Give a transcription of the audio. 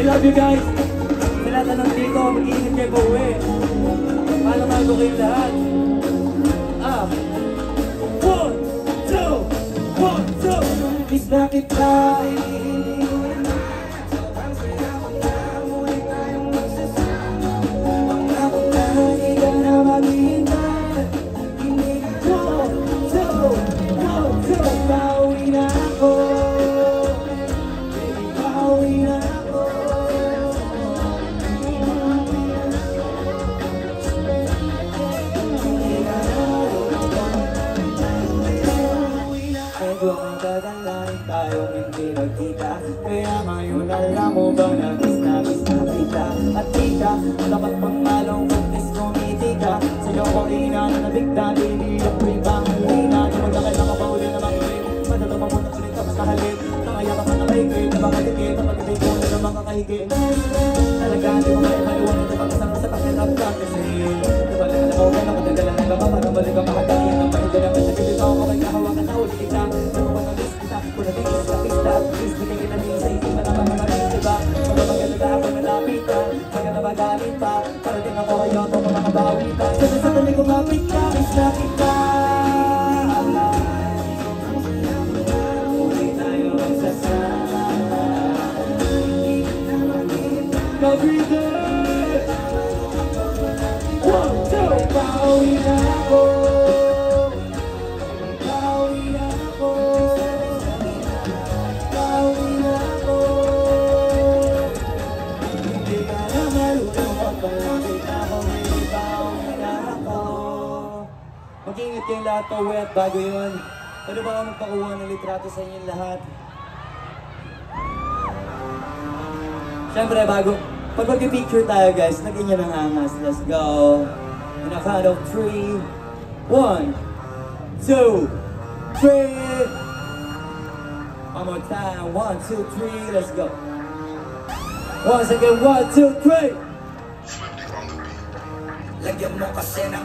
love you guys. Sa lahat na nandito, mag-iingat kayo pa uwi. Paano mago kayo lahat? 1, 2, 1, 2. Miss na kita, tayong hindi nagkita. Kaya ngayon alam mo ba na miss na kita. At kita, dapat pang malong miss kumiti ka. Sa'yo ko inanabigta, baby, at may pangalina. Di magkakailan ka pa uli na makinig. Matatama mo na ulit ka mas kahalip. Nakayaka ka na mahigit, napakatikit. Napagkitay ko na naman kakahigit. Talaga, di mo kaya maliwan ito pag-asang sa pakiram ka. Kasi, di ba lang ako ka na katagalan ng baba. Para balik ka makagayin ng pahiga naman. Nagkibit ako kapag kahawakan na ulit kita. Di mo ba na-miss kita? Kung nabigis ka pista, please di kayo namin sa isip na naman maraming diba? Magpapaganda na ako nalapitan, hanggang na magaling pa. Parating ako kayo ito kung makabawi pa. Kasi sa tabi ko mapit ka, miss na kita. Muli tayo magsasama. Mabida 1, 2, pauwi na ako. Mag-ingat kayong lahat pa uwi at bago yun. Pwede ba ako magpakuha ng litrato sa inyong lahat? Siyempre, bago, pag mag-picture tayo guys, lagyan nyo ng angas. Let's go. In a count of 3, 1, 2, 3. One more time. 1, 2, 3. Let's go. Once again, 1, 2, 3. Lagyan mo kasi ng